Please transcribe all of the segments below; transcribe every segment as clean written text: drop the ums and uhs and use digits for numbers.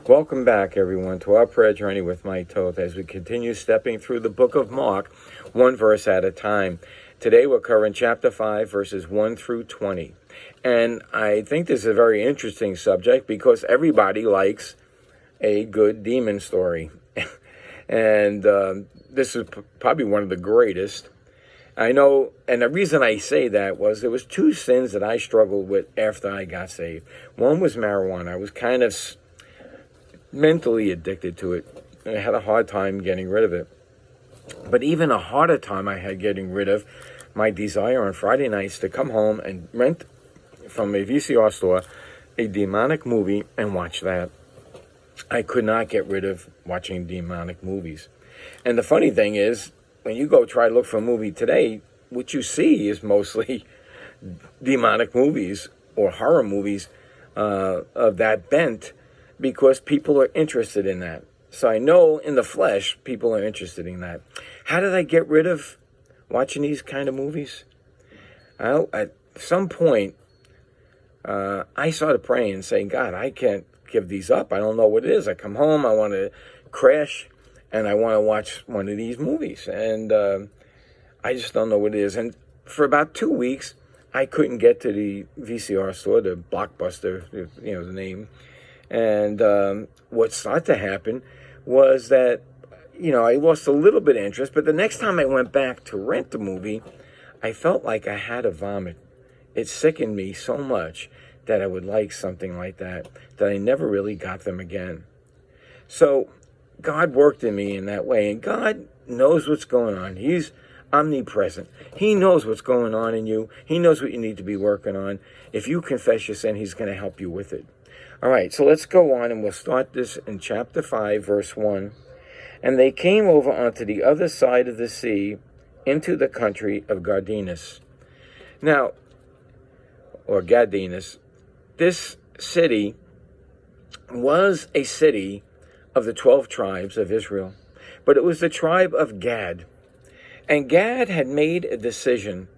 Welcome back, everyone, to our prayer journey with Mike Toth as we continue stepping through the book of Mark, one verse at a time. Today we're covering chapter 5, verses 1 through 20. And I think this is a very interesting subject because everybody likes a good demon story. And this is probably one of the greatest. I know, and the reason I say that was there was two sins that I struggled with after I got saved. One was marijuana. I was kind of mentally addicted to it, and I had a hard time getting rid of it. But even a harder time I had getting rid of my desire on Friday nights to come home and rent from a VCR store a demonic movie and watch that. I could not get rid of watching demonic movies. And the funny thing is, when you go try to look for a movie today, what you see is mostly demonic movies or horror movies of that bent, because people are interested in that. So I know in the flesh, people are interested in that. How did I get rid of watching these kind of movies? Well, at some point, I started praying and saying, God, I can't give these up. I don't know what it is. I come home, I want to crash, and I want to watch one of these movies. And I just don't know what it is. And for about 2 weeks, I couldn't get to the VCR store, the Blockbuster, the name. And what started to happen was that, I lost a little bit of interest. But the next time I went back to rent the movie, I felt like I had to vomit. It sickened me so much that I would like something like that I never really got them again. So God worked in me in that way. And God knows what's going on. He's omnipresent. He knows what's going on in you. He knows what you need to be working on. If you confess your sin, He's going to help you with it. All right, so let's go on, and we'll start this in chapter 5, verse 1. And they came over onto the other side of the sea into the country of Gardenus. Now, or Gadenus, this city was a city of the 12 tribes of Israel, but it was the tribe of Gad. And Gad had made a decision.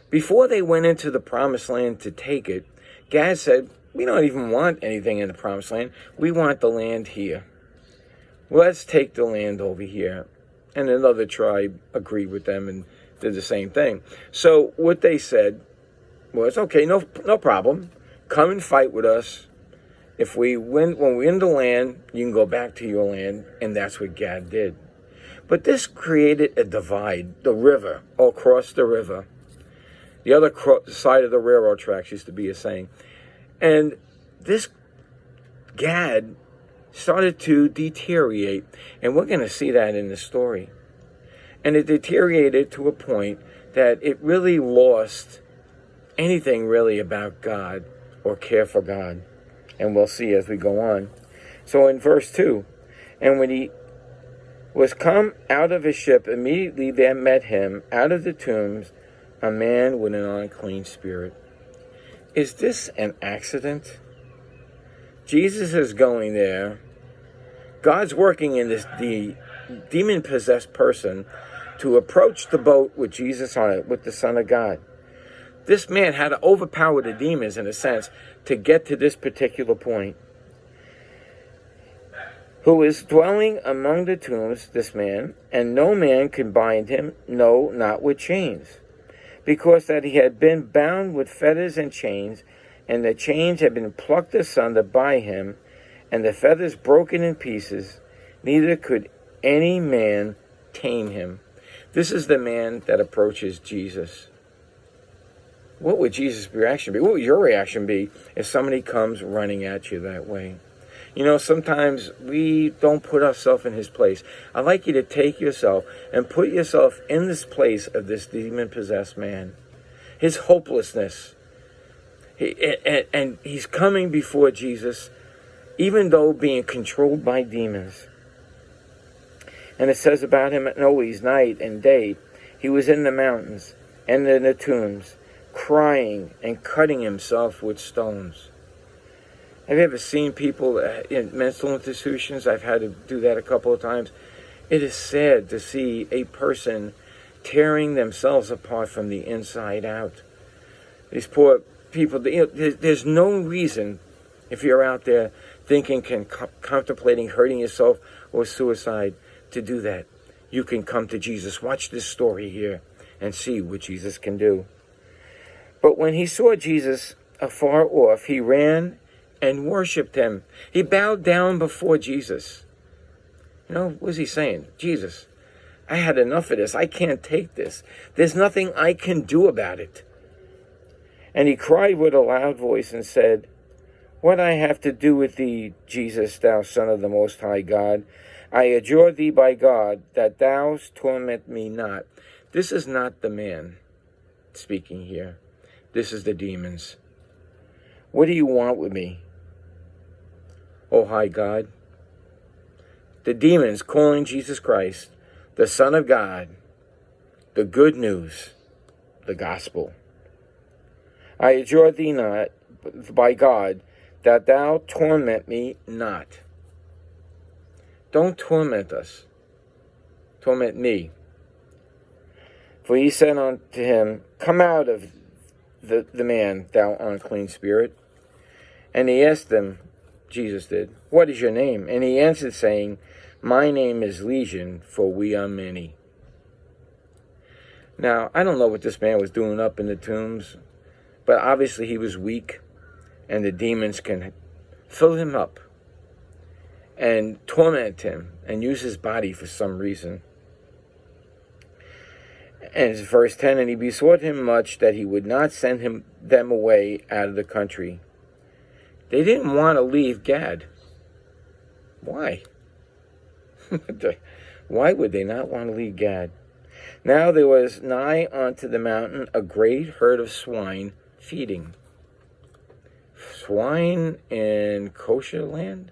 Before they went into the promised land to take it, Gad said, we don't even want anything in the promised land. We want the land here. Let's take the land over here. And another tribe agreed with them and did the same thing. So what they said was, okay, no problem. Come and fight with us. If we win, when we're in the land, you can go back to your land. And that's what Gad did. But this created a divide. The river, all across the river. The other side of the railroad tracks used to be a saying. And this Gad started to deteriorate. And we're going to see that in the story. And it deteriorated to a point that it really lost anything really about God or care for God. And we'll see as we go on. So in verse 2, and when he was come out of his ship, immediately there met him out of the tombs a man with an unclean spirit. Is this an accident? Jesus is going there. God's working in the demon-possessed person to approach the boat with Jesus on it, with the Son of God. This man had to overpower the demons, in a sense, to get to this particular point. Who is dwelling among the tombs, this man, and no man can bind him, no, not with chains, because that he had been bound with fetters and chains, and the chains had been plucked asunder by him, and the fetters broken in pieces, neither could any man tame him. This is the man that approaches Jesus. What would Jesus' reaction be? What would your reaction be if somebody comes running at you that way? Sometimes we don't put ourselves in his place. I'd like you to take yourself and put yourself in this place of this demon-possessed man. His hopelessness. And he's coming before Jesus, even though being controlled by demons. And it says about him, always night and day, he was in the mountains and in the tombs, crying and cutting himself with stones. Have you ever seen people in mental institutions? I've had to do that a couple of times. It is sad to see a person tearing themselves apart from the inside out. These poor people, there's no reason, if you're out there, thinking, contemplating hurting yourself or suicide, to do that, you can come to Jesus. Watch this story here and see what Jesus can do. But when he saw Jesus afar off, he ran and worshipped him. He bowed down before Jesus. What was he saying? Jesus, I had enough of this. I can't take this. There's nothing I can do about it. And he cried with a loud voice and said, what I have to do with thee, Jesus, thou Son of the Most High God? I adjure thee by God that thou torment me not. This is not the man speaking here. This is the demons. What do you want with me, O high God? The demons calling Jesus Christ, the Son of God, the good news, the gospel. I adjure thee not, by God, that thou torment me not. Don't torment us. Torment me. For he said unto him, come out of the man, thou unclean spirit. And he asked him, Jesus did, what is your name? And he answered, saying, my name is Legion, for we are many. Now, I don't know what this man was doing up in the tombs, but obviously he was weak, and the demons can fill him up and torment him and use his body for some reason. And it's verse 10, and he besought him much that he would not send them away out of the country. They didn't want to leave Gad. Why? Why would they not want to leave Gad? Now there was nigh unto the mountain a great herd of swine feeding. Swine in kosher land?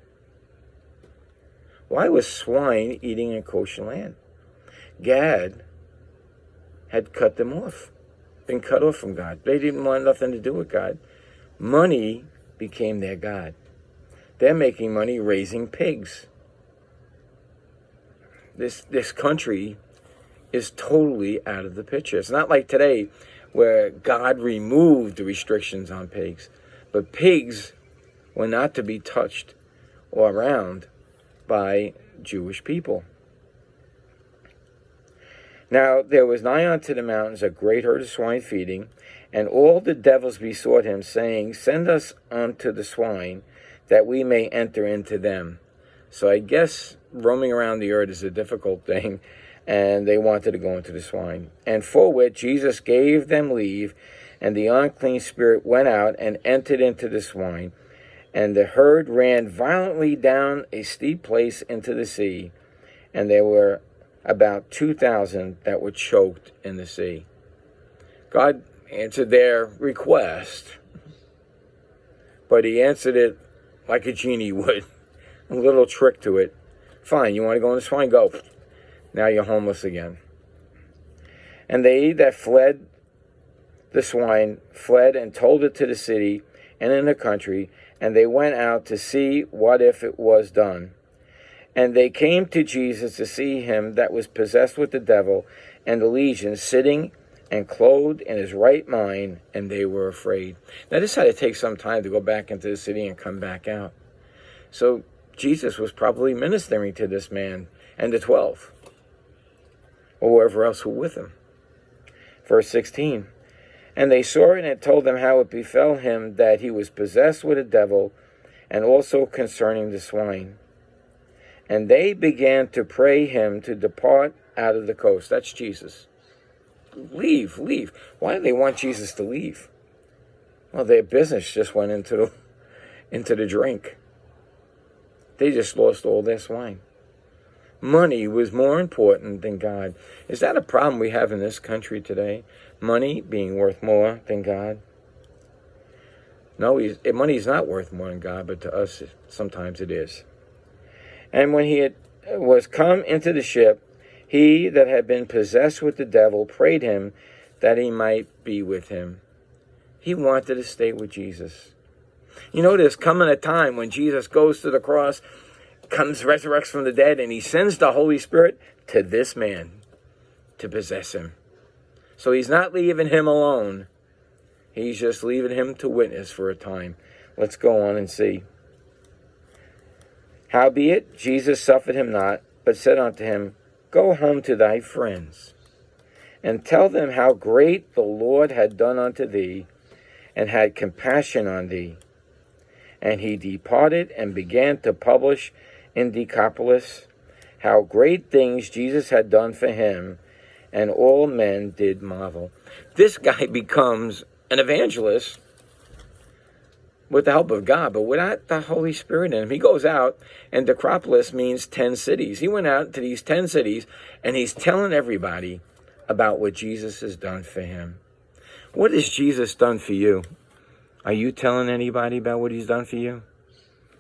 Why was swine eating in kosher land? Gad had cut them off, been cut off from God. They didn't want nothing to do with God. Money became their God. They're making money raising pigs. This country is totally out of the picture. It's not like today where God removed the restrictions on pigs. But pigs were not to be touched or around by Jewish people. Now there was nigh unto the mountains a great herd of swine feeding, and all the devils besought him, saying, send us unto the swine, that we may enter into them. So I guess roaming around the earth is a difficult thing, and they wanted to go into the swine. And forthwith Jesus gave them leave, and the unclean spirit went out and entered into the swine, and the herd ran violently down a steep place into the sea, and there were about 2,000 that were choked in the sea. God answered their request, but he answered it like a genie would. A little trick to it. Fine, you want to go in the swine? Go. Now you're homeless again. And they that fled the swine fled and told it to the city and in the country, and they went out to see what if it was done. And they came to Jesus to see him that was possessed with the devil and the legion, sitting and clothed in his right mind, and they were afraid. Now this had to take some time to go back into the city and come back out. So Jesus was probably ministering to this man and the 12, or whoever else were with him. Verse 16, and they saw it, and it told them how it befell him that he was possessed with a devil, and also concerning the swine. And they began to pray him to depart out of the coast. That's Jesus. Leave. Why do they want Jesus to leave? Well, their business just went into the drink. They just lost all their swine. Money was more important than God. Is that a problem we have in this country today? Money being worth more than God? No, money is not worth more than God, but to us, sometimes it is. And when he was come into the ship, he that had been possessed with the devil prayed him that he might be with him. He wanted to stay with Jesus. You know, there's coming a time when Jesus goes to the cross, resurrects from the dead, and he sends the Holy Spirit to this man to possess him. So he's not leaving him alone. He's just leaving him to witness for a time. Let's go on and see. Howbeit Jesus suffered him not, but said unto him, Go home to thy friends, and tell them how great the Lord had done unto thee, and had compassion on thee. And he departed and began to publish in Decapolis how great things Jesus had done for him, and all men did marvel. This guy becomes an evangelist with the help of God, but without the Holy Spirit in him. He goes out, and Decapolis means 10 cities. He went out to these 10 cities, and he's telling everybody about what Jesus has done for him. What has Jesus done for you? Are you telling anybody about what he's done for you?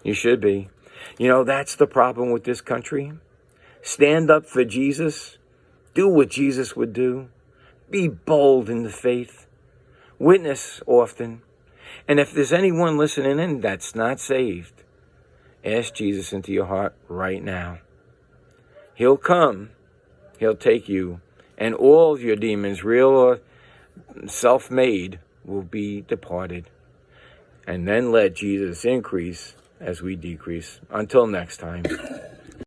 You should be. You know, that's the problem with this country. Stand up for Jesus. Do what Jesus would do. Be bold in the faith. Witness often. And if there's anyone listening in that's not saved, ask Jesus into your heart right now. He'll come. He'll take you. And all of your demons, real or self-made, will be departed. And then let Jesus increase as we decrease. Until next time.